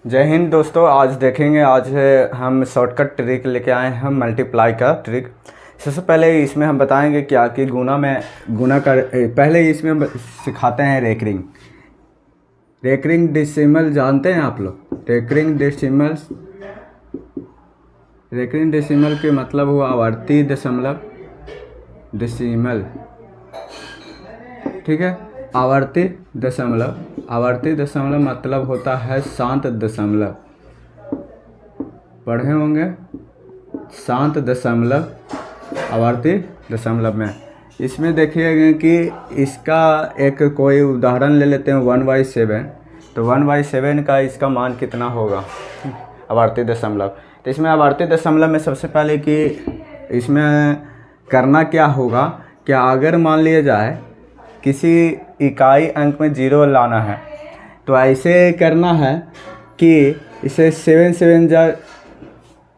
जय हिंद दोस्तों। आज हम शॉर्टकट ट्रिक लेके आए हैं मल्टीप्लाई का ट्रिक। सबसे पहले इसमें हम बताएंगे क्या कि गुना कर पहले इसमें हम सिखाते हैं रेकरिंग डेसिमल जानते हैं आप लोग। रेकरिंग डेसिमल के मतलब हुआ आवर्ती दशमलव। डेसिमल ठीक है। आवर्ती दशमलव मतलब होता है शांत दशमलव। पढ़े होंगे शांत दशमलव आवर्ती दशमलव में। इसमें देखिएगा कि इसका एक कोई उदाहरण ले लेते हैं 1/7। तो 1/7 का इसका मान कितना होगा आवर्ती दशमलव। तो इसमें आवर्ती दशमलव में सबसे पहले कि इसमें करना क्या होगा, क्या अगर मान लिया जाए किसी इकाई अंक में 0 लाना है तो ऐसे करना है कि इसे 7 7 जा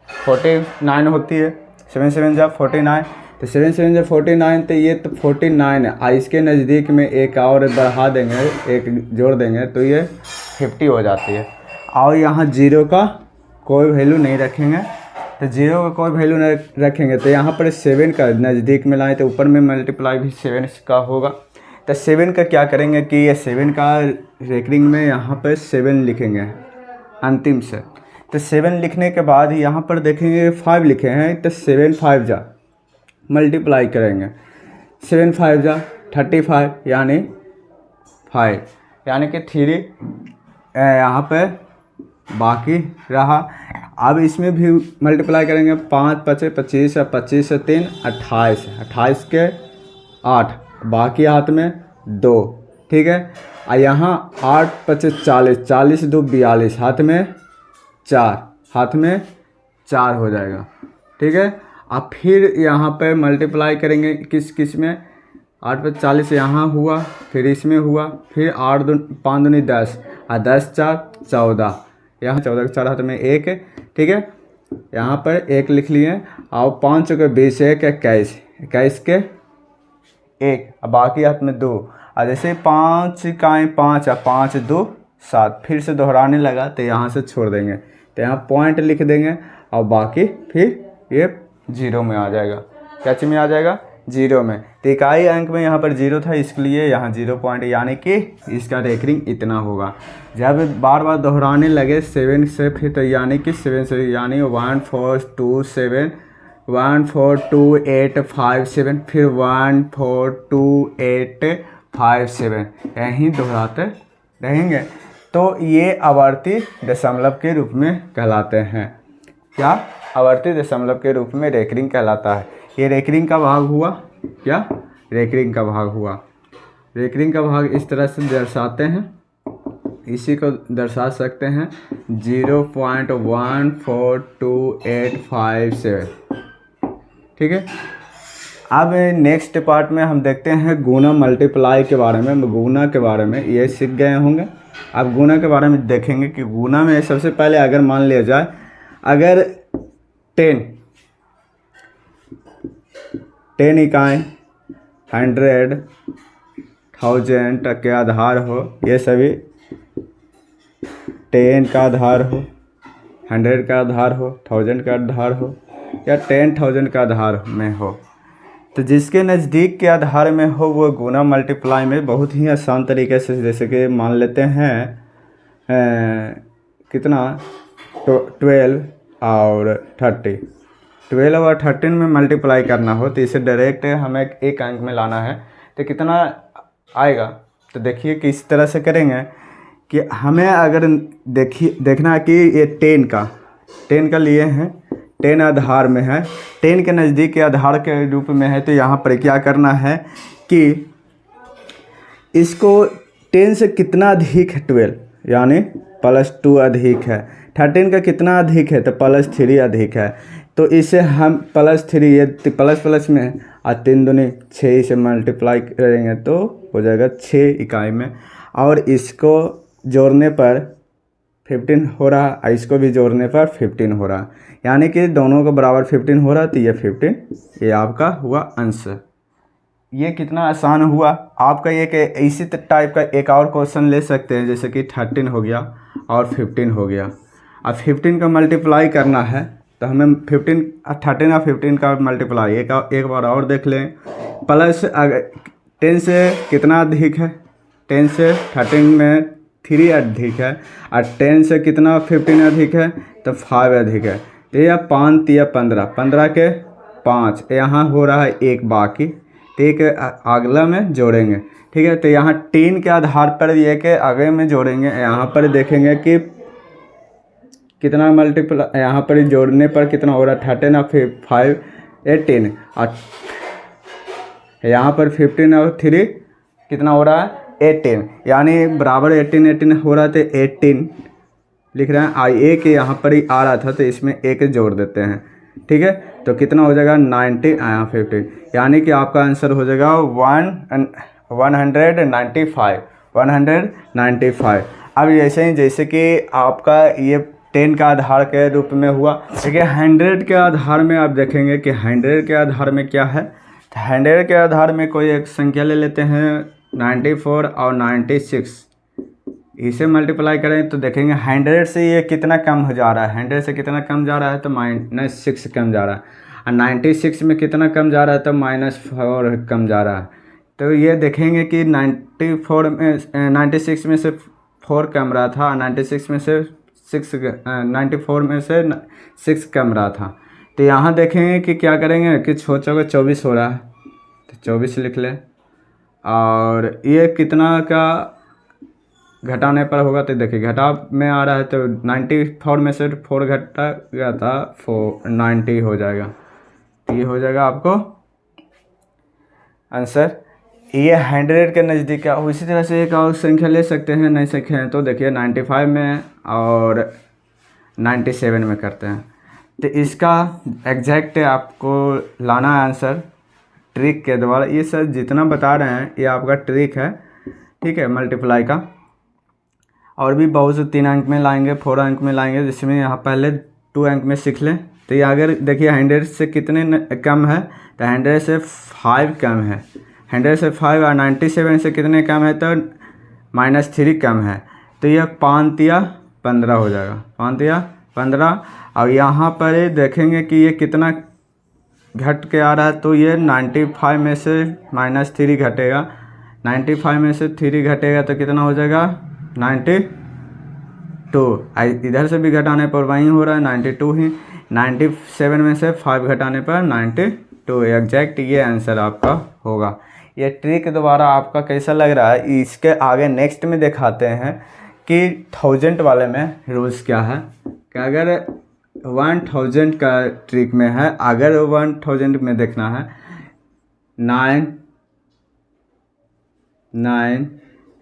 49 होती है। 7 7 जा 49, तो 7 7 जा 49, तो ये तो 49 है। इसके नज़दीक में एक और बढ़ा देंगे, एक जोड़ देंगे तो ये 50 हो जाती है। और यहाँ 0 का कोई वैल्यू नहीं रखेंगे। तो 0 का कोई वैल्यू नहीं रखेंगे तो यहाँ पर 7 का नज़दीक में लाएँ तो ऊपर में मल्टीप्लाई भी 7 का होगा। तो 7 का क्या करेंगे कि ये 7 का रेकरिंग में यहाँ पर 7 लिखेंगे अंतिम से। तो 7 लिखने के बाद यहाँ पर देखेंगे 5 लिखे हैं, तो 7 5 जा मल्टीप्लाई करेंगे। 7 5 जा 35 यानी 5 यानी कि 3 यहाँ पे बाकी रहा। अब इसमें भी मल्टीप्लाई करेंगे। 5 5 25 और 25 से 3 28, 28 के 8 बाकी हाथ में 2, ठीक है। और यहाँ 8 5 40, 40 2 42, हाथ में 4 हो जाएगा, ठीक है। अब फिर यहाँ पे मल्टीप्लाई करेंगे किस में 8 5 40 यहाँ हुआ, फिर इसमें हुआ, फिर 8 2 5 2 10 और 10 4 14, यहाँ 14 के 4 हाथ में 1 है, ठीक है। यहाँ पर 1 लिख लिए और 5 के 20 1 21, 21 के 1 और बाकी हाथ में 2। और जैसे 5 इकाई 5 और 5 2 7 फिर से दोहराने लगा तो यहाँ से छोड़ देंगे, तो यहाँ पॉइंट लिख देंगे और बाकी फिर ये 0 में आ जाएगा। क्या चीज़ में आ जाएगा? 0 में। तो इकाई अंक में यहाँ पर 0 था, इसके लिए यहाँ 0 पॉइंट यानी कि इसका रेकरिंग इतना होगा। जब बार बार दोहराने लगे 7 से फिर तो यानी कि 7 से यानी 1 4 2 7 1 4 2 8 5 7 फिर 1 4 2 8 5 7 यहीं दोहराते रहेंगे। तो ये आवर्ती दशमलव के रूप में कहलाते हैं। क्या? आवर्ती दशमलव के रूप में रेकरिंग कहलाता है। ये रेकरिंग का भाग हुआ। क्या? रेकरिंग का भाग हुआ। रेकरिंग का भाग इस तरह से दर्शाते हैं, इसी को दर्शा सकते हैं 0.14285 ठीक है। अब नेक्स्ट पार्ट में हम देखते हैं गुना मल्टीप्लाई के बारे में। गुना के बारे में ये सीख गए होंगे। अब गुना के बारे में देखेंगे कि गुना में सबसे पहले अगर मान लिया जाए अगर 10 इकाई 100 1000 के आधार हो, ये सभी 10 का आधार हो, 100 का आधार हो, 1000 का आधार हो या 10,000 का आधार में हो, तो जिसके नज़दीक के आधार में हो वो गुना मल्टीप्लाई में बहुत ही आसान तरीके से, जैसे कि मान लेते हैं कितना 12 और 30, 12 और 13 में मल्टीप्लाई करना हो तो इसे डायरेक्ट हमें एक अंक में लाना है तो कितना आएगा। तो देखिए किस तरह से करेंगे कि हमें अगर देखना है कि ये 10 का लिए हैं, 10 आधार में है, 10 के नज़दीक के आधार के रूप में है, तो यहाँ पर क्या करना है कि इसको 10 से कितना अधिक है 12 यानी +2 अधिक है, 13 का कितना अधिक है तो +3 अधिक है, तो इसे हम +3 ये प्लस में और 3 दूनी 6 से मल्टीप्लाई करेंगे तो हो जाएगा 6 इकाई में। और इसको जोड़ने पर 15 हो रहा और इसको भी जोड़ने पर 15 हो रहा, यानी कि दोनों को बराबर 15 हो रहा, तो ये 15 ये आपका हुआ आंसर। ये कितना आसान हुआ। आपका एक इसी टाइप का एक और क्वेश्चन ले सकते हैं, जैसे कि 13 हो गया और 15 हो गया। अब 15 का मल्टीप्लाई करना है तो हमें 13 और 15 का मल्टीप्लाई एक बार और देख लें। प्लस अगर 10 से कितना अधिक है, 10 से 13 में 3 अधिक है, और 10 से कितना 15 अधिक है तो 5 अधिक है। तो यह 5 या 15, 15 के 5, यहाँ हो रहा है एक बाकी, तो एक अगला में जोड़ेंगे। ठीक है, तो यहाँ 3 के आधार पर ये के आगे में जोड़ेंगे। यहाँ पर देखेंगे कि कितना मल्टीप्लाई, यहाँ पर जोड़ने पर कितना हो रहा है, 13 और 5 18, और यहाँ पर 15 और 3 कितना हो रहा है 18, यानी बराबर 18 हो रहा था। 18 लिख रहे हैं, आई ए के यहाँ पर ही आ रहा था तो इसमें एक जोड़ देते हैं। ठीक है, तो कितना हो जाएगा 90 यहाँ 50, यानी कि आपका आंसर हो जाएगा 195। अब जैसे कि आपका ये 10 का आधार के रूप में हुआ। ठीक है, 100 के आधार में आप देखेंगे कि 100 के आधार में क्या है। 100 के आधार में कोई एक संख्या ले लेते हैं 94 और 96, इसे मल्टीप्लाई करें तो देखेंगे 100 से ये कितना कम हो जा रहा है। 100 से कितना कम जा रहा है तो -6 कम जा रहा है, और 96 में कितना कम जा रहा है तो -4 कम जा रहा है। तो ये देखेंगे कि 96 में से 4 कम रहा था, 96 में से 94 में से 6 कम रहा था। तो यहाँ देखेंगे कि क्या करेंगे कि 24 हो रहा है तो 24 लिख लें, और ये कितना का घटाने पर होगा तो देखिए घटा में आ रहा है तो 94 में से 4 घटा गया था 90 हो जाएगा। तो ये हो जाएगा आपको आंसर। ये 100 के नज़दीक है। उसी तरह से एक और संख्या ले सकते हैं, नई संख्या है तो देखिए 95 में और 97 में करते हैं। तो इसका एग्जैक्ट आपको लाना है आंसर ट्रिक के द्वारा। ये सर जितना बता रहे हैं ये आपका ट्रिक है, ठीक है, मल्टीप्लाई का। और भी बहुत से 3 अंक में लाएंगे, 4 अंक में लाएंगे, जिसमें यहाँ पहले 2 अंक में सीख लें। तो ये अगर देखिए 100 से कितने कम है तो 100 से 5 कम है, 100 से 5, और 97 से कितने कम है तो -3 कम है। तो यह 5 या 15 हो जाएगा, 5 या 15। और यहाँ पर देखेंगे कि ये कितना घट के आ रहा है तो ये 95 में से -3 घटेगा, 95 में से 3 घटेगा तो कितना हो जाएगा 92। इधर से भी घटाने पर वहीं हो रहा है 92 ही, 97 में से 5 घटाने पर 92। एग्जैक्ट ये आंसर आपका होगा। ये ट्रिक दोबारा आपका कैसा लग रहा है, इसके आगे नेक्स्ट में दिखाते हैं कि 1000 वाले में रूल्स क्या है। कि अगर 1000 का ट्रिक में है, अगर 1000 में देखना है 9 9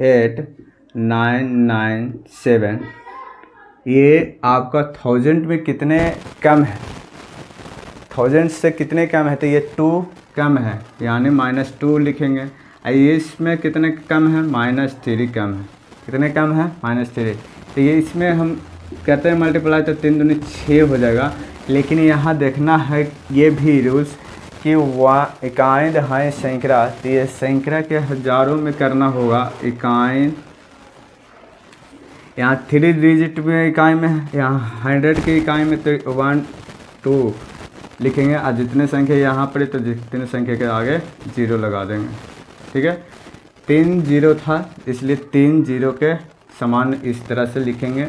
8 9 9 7, ये आपका 1000 में कितने कम है, 1000 से कितने कम है तो ये 2 कम है, यानी -2 लिखेंगे। ये इसमें कितने कम है -3 कम है, कितने कम है -3। तो ये इसमें हम कहते हैं मल्टीप्लाई तो 3 दूनी 6 हो जाएगा। लेकिन यहाँ देखना है ये भी रूल्स कि इकाई दहाई सैकड़ा, तो ये सैकड़ा के हज़ारों में करना होगा। इकाई यहाँ 3 डिजिट में इकाई में है, यहाँ 100 की इकाई में तो 1 2 लिखेंगे, और जितने संख्या यहाँ पर तो जितने संख्या के आगे 0 लगा देंगे। ठीक है, 3 0 था इसलिए 3 0 के समान इस तरह से लिखेंगे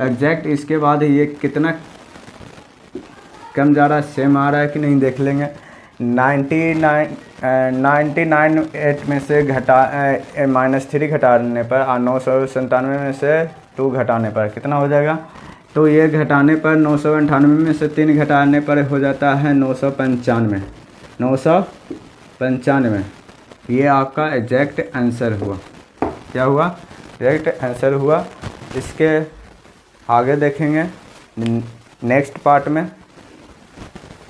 एग्जैक्ट। इसके बाद ये कितना कम जा रहा है, सेम आ रहा है कि नहीं देख लेंगे। 99 में से -3 घटाने पर और 997 में से 2 घटाने पर कितना हो जाएगा। तो ये घटाने पर 998 में से 3 घटाने पर हो जाता है 995। 995 ये आपका एग्जैक्ट आंसर हुआ। क्या हुआ, एग्जैक्ट आंसर हुआ। इसके आगे देखेंगे नेक्स्ट पार्ट में।